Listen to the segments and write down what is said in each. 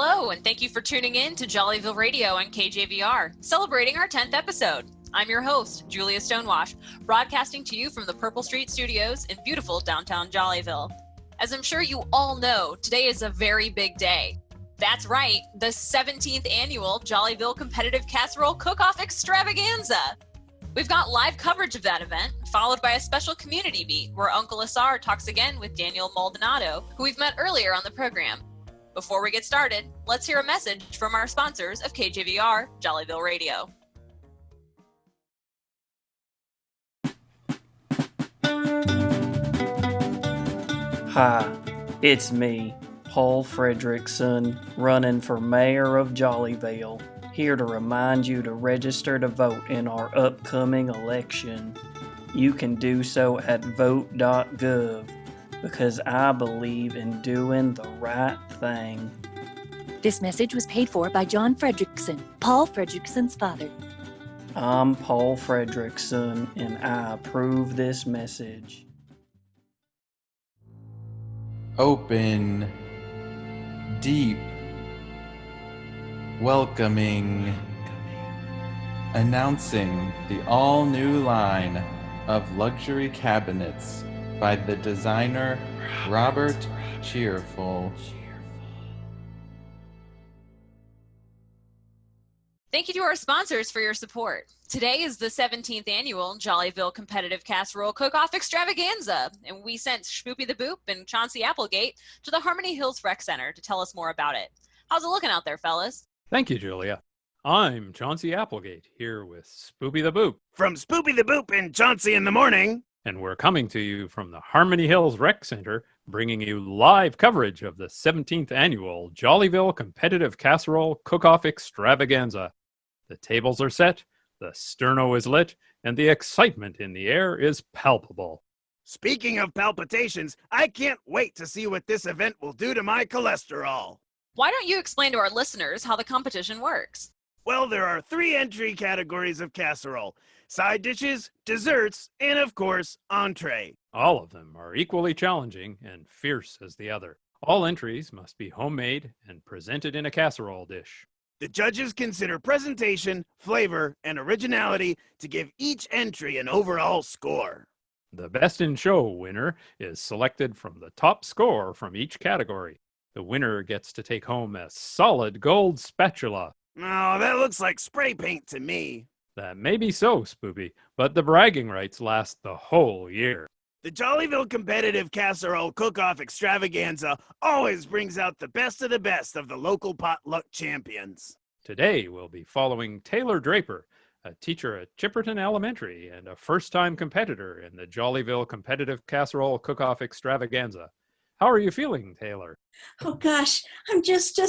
Hello, and thank you for tuning in to Jollyville Radio on KJVR, celebrating our 10th episode. I'm your host, Julia Stonewash, broadcasting to you from the Purple Street Studios in beautiful downtown Jollyville. As I'm sure you all know, today is a very big day. That's right, the 17th annual Jollyville Competitive Casserole Cookoff Extravaganza. We've got live coverage of that event, followed by a special community beat where UncleASAR talks again with Daniel Maldonado, who we've met earlier on the program. Before we get started, let's hear a message from our sponsors of KJVR Jollyville Radio. Hi, it's me, Paul Fredrickson, running for mayor of Jollyville, here to remind you to register to vote in our upcoming election. You can do so at vote.gov, because I believe in doing the right thing. This message was paid for by John Fredrickson, Paul Fredrickson's father. I'm Paul Fredrickson, and I approve this message. Open, deep, welcoming, announcing the all-new line of luxury cabinets by the designer Robert Cheerful. Thank you to our sponsors for your support. Today is the 17th annual Jollyville Competitive Casserole Cookoff Extravaganza, and we sent Sboopie the Boop and Chauncy Applegate to the Harmony Hills Rec Center to tell us more about it. How's it looking out there, fellas? Thank you, Julia. I'm Chauncy Applegate, here with Sboopie the Boop. From Sboopie the Boop and Chauncy in the morning. And we're coming to you from the Harmony Hills Rec Center, bringing you live coverage of the 17th annual Jollyville Competitive Casserole Cookoff Extravaganza. The tables are set, the sterno is lit, and the excitement in the air is palpable. Speaking of palpitations, I can't wait to see what this event will do to my cholesterol. Why don't you explain to our listeners how the competition works? Well, there are 3 entry categories of casserole: side dishes, desserts, and of course, entree. All of them are equally challenging and fierce as the other. All entries must be homemade and presented in a casserole dish. The judges consider presentation, flavor, and originality to give each entry an overall score. The Best in Show winner is selected from the top score from each category. The winner gets to take home a solid gold spatula. Oh, that looks like spray paint to me. That may be so, Sboopie, but the bragging rights last the whole year. The Jollyville Competitive Casserole Cook-Off Extravaganza always brings out the best of the local potluck champions. Today we'll be following Taylor Draper, a teacher at Chipperton Elementary and a first-time competitor in the Jollyville Competitive Casserole Cook-Off Extravaganza. How are you feeling, Taylor? Oh gosh, I'm just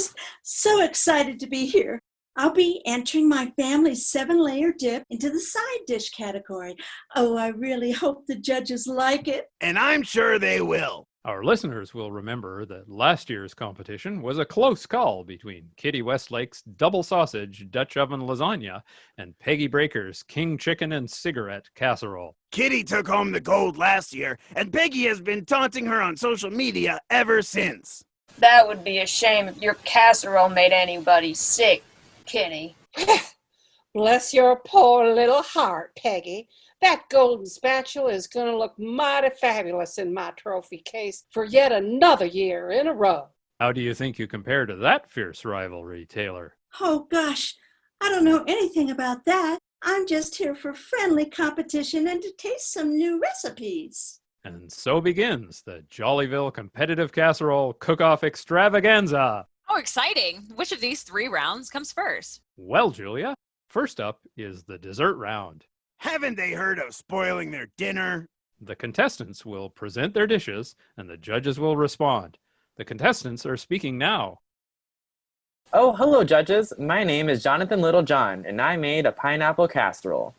so excited to be here. I'll be entering my family's 7-layer dip into the side dish category. Oh, I really hope the judges like it. And I'm sure they will. Our listeners will remember that last year's competition was a close call between Kitty Westlake's double sausage Dutch oven lasagna and Peggy Braker's king chicken and cigarette casserole. Kitty took home the gold last year, and Peggy has been taunting her on social media ever since. That would be a shame if your casserole made anybody sick, Kitty. Bless your poor little heart, Peggy. That golden spatula is going to look mighty fabulous in my trophy case for yet another year in a row. How do you think you compare to that fierce rivalry, Taylor? Oh gosh, I don't know anything about that. I'm just here for friendly competition and to taste some new recipes. And so begins the Jollyville Competitive Casserole Cook-Off Extravaganza. Oh, exciting! Which of these 3 rounds comes first? Well, Julia, first up is the dessert round. Haven't they heard of spoiling their dinner? The contestants will present their dishes, and the judges will respond. The contestants are speaking now. Oh, hello, judges. My name is Jonathan Littlejohn, and I made a pineapple casserole.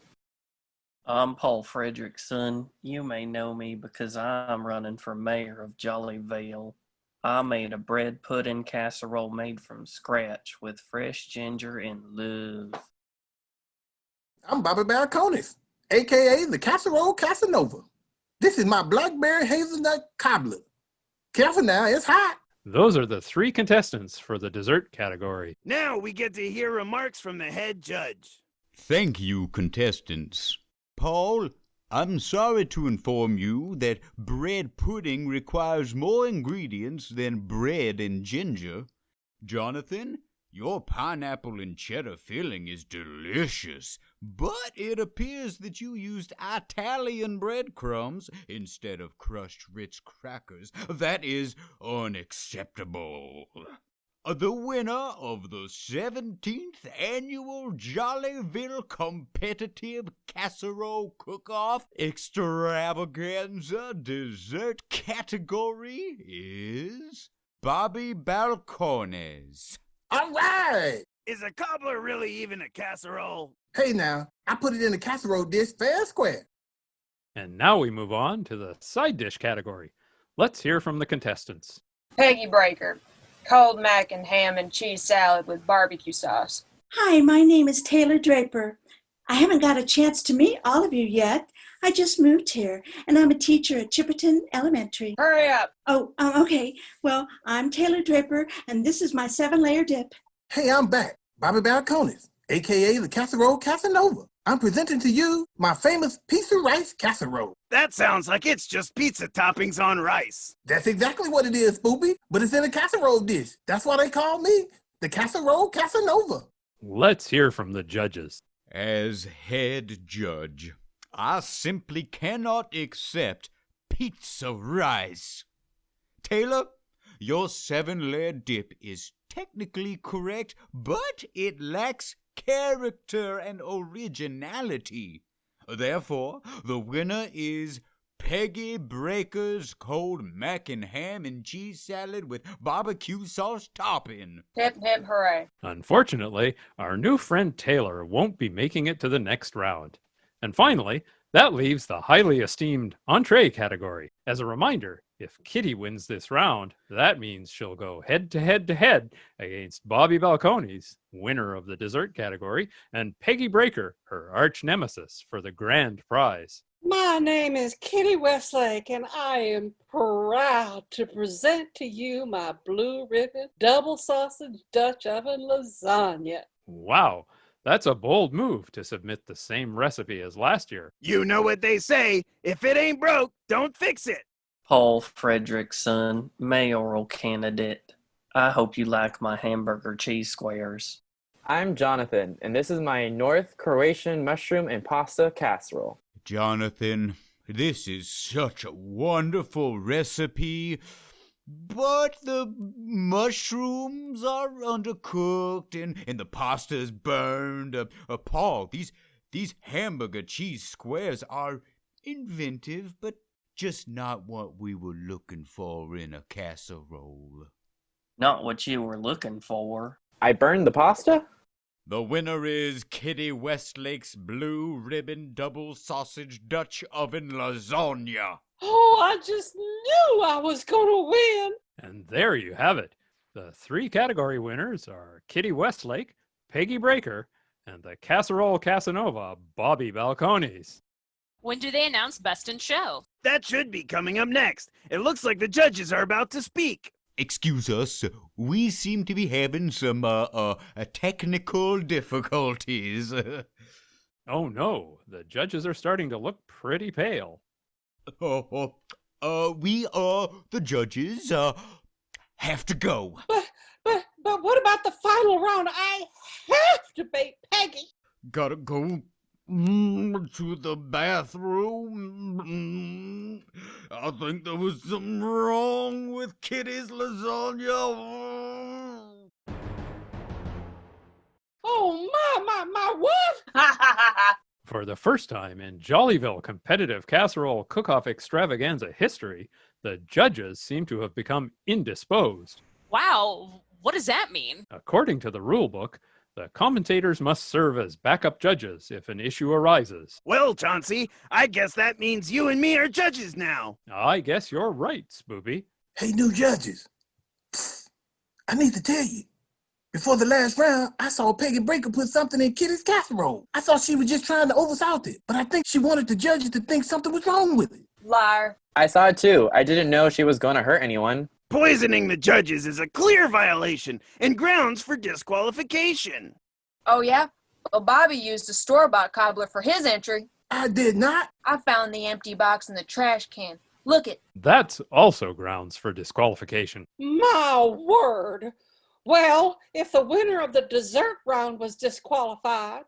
I'm Paul Fredrickson. You may know me because I'm running for mayor of Jollyville. I made a bread pudding casserole made from scratch with fresh ginger and love. I'm Bobby Barraconis, a.k.a. the Casserole Casanova. This is my blackberry hazelnut cobbler. Careful now, it's hot. Those are the 3 contestants for the dessert category. Now we get to hear remarks from the head judge. Thank you, contestants. Paul, I'm sorry to inform you that bread pudding requires more ingredients than bread and ginger. Jonathan, your pineapple and cheddar filling is delicious, but it appears that you used Italian breadcrumbs instead of crushed Ritz crackers. That is unacceptable. The winner of the 17th Annual Jollyville Competitive Casserole Cookoff Extravaganza Dessert category is Bobby Balcones. All right. Is a cobbler really even a casserole? Hey now, I put it in a casserole dish fair and square. And now we move on to the side dish category. Let's hear from the contestants. Peggy Braker, cold mac and ham and cheese salad with barbecue sauce. Hi, my name is Taylor Draper. I haven't got a chance to meet all of you yet. I just moved here, and I'm a teacher at Chipperton Elementary. Hurry up. Oh, okay. Well, I'm Taylor Draper, and this is my 7-layer dip. Hey, I'm back. Bobby Balcones, a.k.a. the Casserole Casanova. I'm presenting to you my famous pizza rice casserole. That sounds like it's just pizza toppings on rice. That's exactly what it is, Sboopie, but it's in a casserole dish. That's why they call me the Casserole Casanova. Let's hear from the judges. As head judge, I simply cannot accept pizza rice. Taylor, your 7-layer dip is technically correct, but it lacks character and originality. Therefore, the winner is Peggy Braker's cold mac and ham and cheese salad with barbecue sauce topping. Hip, hip, hooray. Unfortunately, our new friend Taylor won't be making it to the next round. And finally, that leaves the highly esteemed entree category. As a reminder, if Kitty wins this round, that means she'll go head to head against Bobby Balcones, winner of the dessert category, and Peggy Braker, her arch nemesis, for the grand prize. My name is Kitty Westlake, and I am proud to present to you my blue ribbon double sausage Dutch oven lasagna. Wow, that's a bold move to submit the same recipe as last year. You know what they say, if it ain't broke, don't fix it. Paul Fredrickson, mayoral candidate. I hope you like my hamburger cheese squares. I'm Jonathan, and this is my North Croatian mushroom and pasta casserole. Jonathan, this is such a wonderful recipe, but the mushrooms are undercooked and the pasta is burned. Paul, these hamburger cheese squares are inventive, but just not what we were looking for in a casserole. Not what you were looking for. I burned the pasta? The winner is Kitty Westlake's blue ribbon double sausage Dutch oven lasagna. Oh, I just knew I was going to win. And there you have it. The 3 category winners are Kitty Westlake, Peggy Braker, and the Casserole Casanova, Bobby Balcones. When do they announce Best in Show? That should be coming up next. It looks like the judges are about to speak. Excuse us, we seem to be having some technical difficulties. Oh no, the judges are starting to look pretty pale. We the judges have to go. But what about the final round? I have to beat Peggy. Gotta go to the bathroom. I think there was something wrong with Kitty's lasagna. Oh, my, what? For the first time in Jollyville competitive casserole cook-off extravaganza history, the judges seem to have become indisposed. Wow, what does that mean? According to the rule book, the commentators must serve as backup judges if an issue arises. Well, Chauncy, I guess that means you and me are judges now. I guess you're right, Sboopie. Hey, new judges. Psst, I need to tell you. Before the last round, I saw Peggy Braker put something in Kitty's casserole. I thought she was just trying to oversalt it, but I think she wanted the judges to think something was wrong with it. Liar. I saw it too. I didn't know she was going to hurt anyone. Poisoning the judges is a clear violation and grounds for disqualification. Oh, yeah? Well, Bobby used a store-bought cobbler for his entry. I did not. I found the empty box in the trash can. Look it. That's also grounds for disqualification. My word. Well, if the winner of the dessert round was disqualified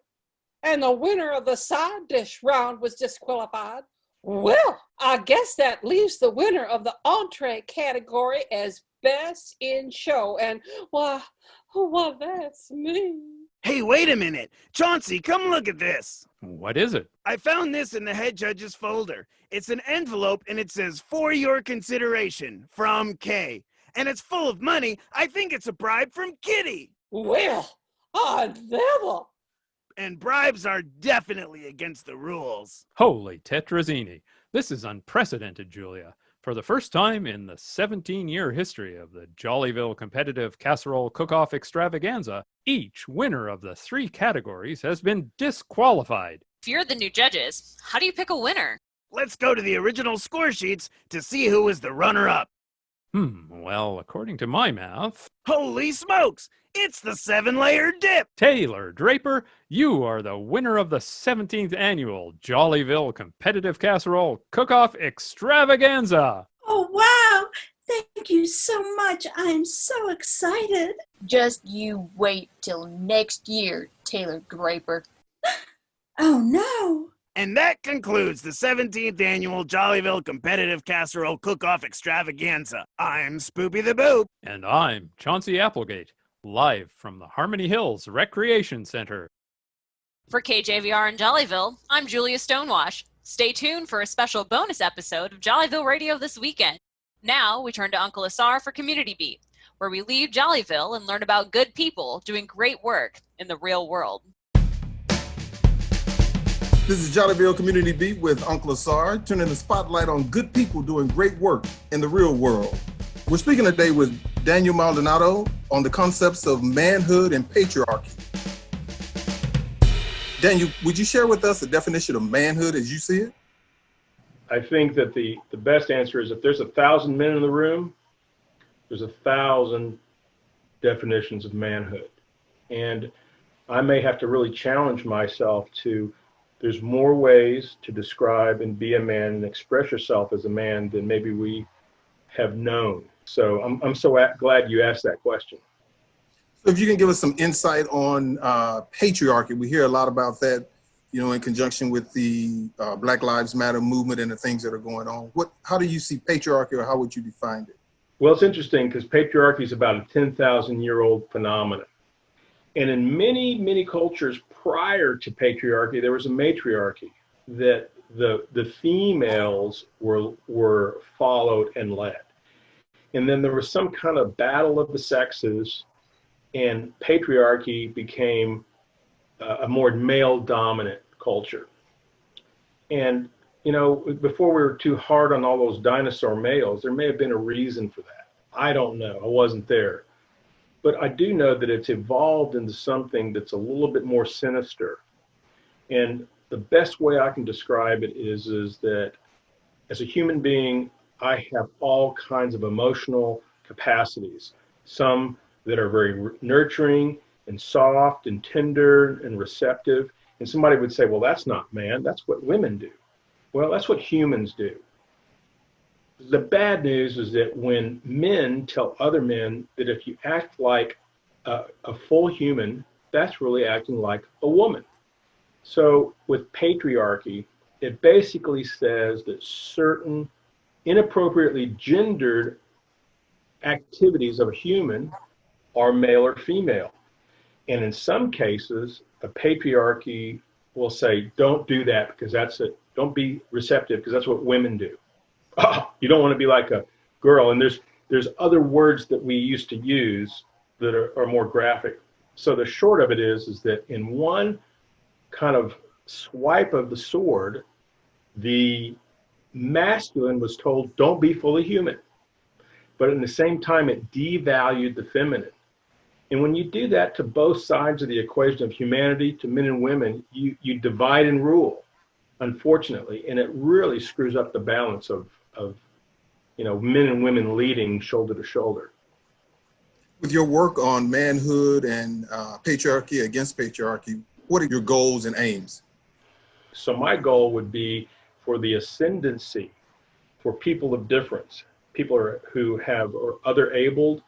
and the winner of the side dish round was disqualified, well, I guess that leaves the winner of the entree category as best in show. And, well, that's me. Hey, wait a minute. Chauncey, come look at this. What is it? I found this in the head judge's folder. It's an envelope and it says, "For your consideration, from Kay." And it's full of money. I think it's a bribe from Kitty. Well, I'd never. And bribes are definitely against the rules. Holy tetrazzini. This is unprecedented, Julia. For the first time in the 17-year history of the Jollyville Competitive Casserole Cookoff Extravaganza, each winner of the 3 categories has been disqualified. If you're the new judges, how do you pick a winner? Let's go to the original score sheets to see who was the runner-up. Well, according to my math... Holy smokes! It's the 7-layer dip! Taylor Draper, you are the winner of the 17th annual Jollyville Competitive Casserole Cookoff Extravaganza! Oh, wow! Thank you so much. I'm so excited. Just you wait till next year, Taylor Draper. Oh, no. And that concludes the 17th annual Jollyville Competitive Casserole Cook-Off Extravaganza. I'm Sboopie the Boop. And I'm Chauncy Applegate, live from the Harmony Hills Recreation Center. For KJVR in Jollyville, I'm Julia Stonewash. Stay tuned for a special bonus episode of Jollyville Radio this weekend. Now we turn to UncleASAR for Community Beat, where we leave Jollyville and learn about good people doing great work in the real world. This is Jollyville Community Beat with UncleASAR, turning the spotlight on good people doing great work in the real world. We're speaking today with Daniel Maldonado on the concepts of manhood and patriarchy. Daniel, would you share with us the definition of manhood as you see it? I think that the best answer is if there's 1,000 men in the room, there's 1,000 definitions of manhood. And I may have to really challenge myself to, there's more ways to describe and be a man and express yourself as a man than maybe we have known. So I'm so glad you asked that question. So if you can give us some insight on patriarchy, we hear a lot about that, you know, in conjunction with the Black Lives Matter movement and the things that are going on. How do you see patriarchy, or how would you define it? Well, it's interesting because patriarchy is about a 10,000-year-old phenomenon. And in many, many cultures prior to patriarchy, there was a matriarchy that the females were followed and led. And then there was some kind of battle of the sexes, and patriarchy became a more male-dominant culture. And, you know, before we were too hard on all those dinosaur males, there may have been a reason for that. I don't know. I wasn't there. But I do know that it's evolved into something that's a little bit more sinister. And the best way I can describe it is that as a human being, I have all kinds of emotional capacities, some that are very nurturing and soft and tender and receptive. And somebody would say, well, that's not man, that's what women do. Well, that's what humans do. The bad news is that when men tell other men that if you act like a full human, that's really acting like a woman. So with patriarchy, it basically says that certain inappropriately gendered activities of a human are male or female. And in some cases, a patriarchy will say, don't do that because that's it. Don't be receptive because that's what women do. Oh, you don't want to be like a girl. And there's other words that we used to use that are more graphic. So the short of it is that in one kind of swipe of the sword, the masculine was told, don't be fully human. But at the same time, it devalued the feminine. And when you do that to both sides of the equation of humanity, to men and women, you divide and rule, unfortunately. And it really screws up the balance of men and women leading shoulder to shoulder. With your work on manhood and patriarchy against patriarchy, what are your goals and aims? So my goal would be for the ascendancy for people of difference, people who have or other abled,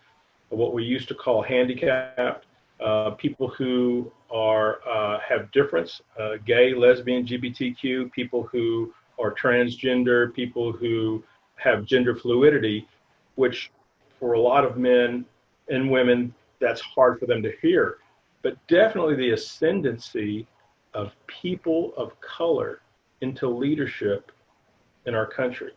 what we used to call handicapped, people who have difference, gay, lesbian, LGBTQ, people who are transgender, people who have gender fluidity, which for a lot of men and women, that's hard for them to hear. But definitely the ascendancy of people of color into leadership in our country.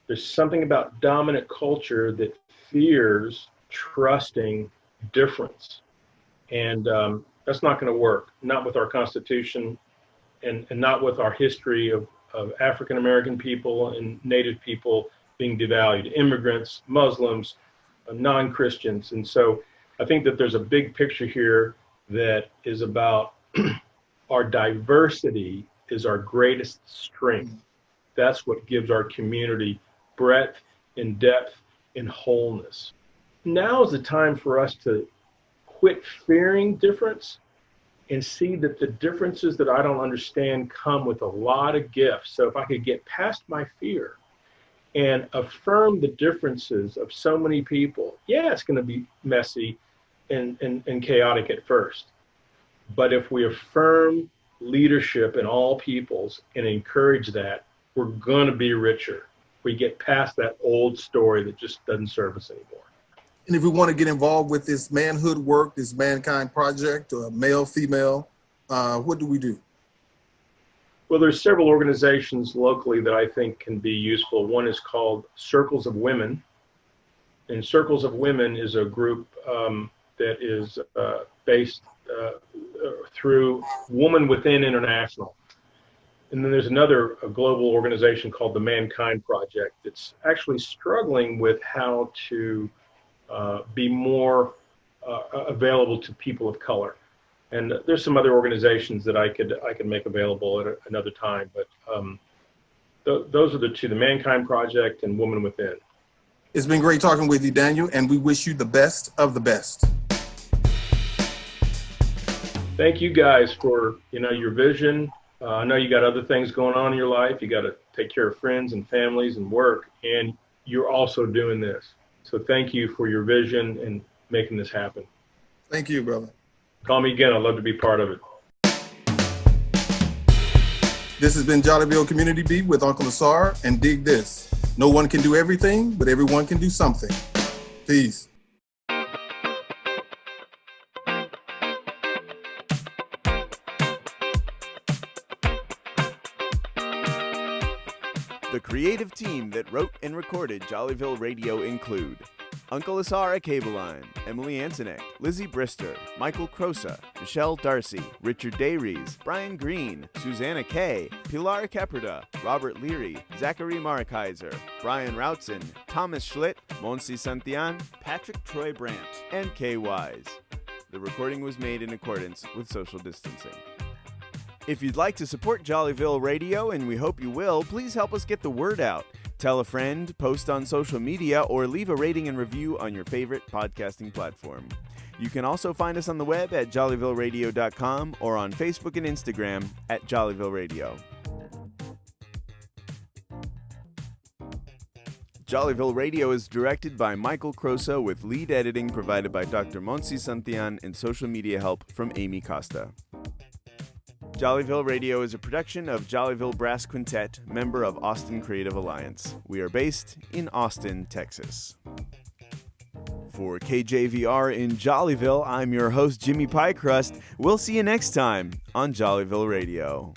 There's something about dominant culture that fears trusting difference. And that's not going to work, not with our Constitution and not with our history of African-American people and Native people being devalued, immigrants, Muslims, non-Christians. And so I think that there's a big picture here that is about our diversity is our greatest strength. That's what gives our community breadth and depth and wholeness. Now is the time for us to quit fearing difference and see that the differences that I don't understand come with a lot of gifts. So if I could get past my fear and affirm the differences of so many people, yeah, it's going to be messy and chaotic at first. But if we affirm leadership in all peoples and encourage that, we're going to be richer. We get past that old story that just doesn't serve us anymore. And if we want to get involved with this manhood work, this Mankind Project, or male, female, what do we do? Well, there's several organizations locally that I think can be useful. One is called Circles of Women. And Circles of Women is a group that is based through Woman Within International. And then there's a global organization called the Mankind Project that's actually struggling with how to be more available to people of color. And there's some other organizations that I could make available at another time, but those are the two, the Mankind Project and Woman Within. It's been great talking with you, Daniel, and we wish you the best of the best. Thank you guys for your vision. I know you got other things going on in your life. You got to take care of friends and families and work, and you're also doing this. So thank you for your vision and making this happen. Thank you, brother. Call me again. I'd love to be part of it. This has been Jollyville Community Beat with UncleASAR, and dig this. No one can do everything, but everyone can do something. Peace. The creative team that wrote and recorded Jollyville Radio include UncleASAR at Cableline, Emily Antonek, Lizzie Brister, Michael Crosa, Michelle Darcy, Richard Dayries, Brian Green, Susanna Kay, Pilar Caprida, Robert Leary, Zachary Markeiser, Brian Routson, Thomas Schlitt, Monsi Santian, Patrick Troy Brandt, and Kay Wise. The recording was made in accordance with social distancing. If you'd like to support Jollyville Radio, and we hope you will, please help us get the word out. Tell a friend, post on social media, or leave a rating and review on your favorite podcasting platform. You can also find us on the web at jollyvilleradio.com or on Facebook and Instagram at Jollyville Radio. Jollyville Radio is directed by Michael Croso with lead editing provided by Dr. Monsi Santian and social media help from Amy Costa. Jollyville Radio is a production of Jollyville Brass Quintet, member of Austin Creative Alliance. We are based in Austin, Texas. For KJVR in Jollyville, I'm your host, Jimmy Piecrust. We'll see you next time on Jollyville Radio.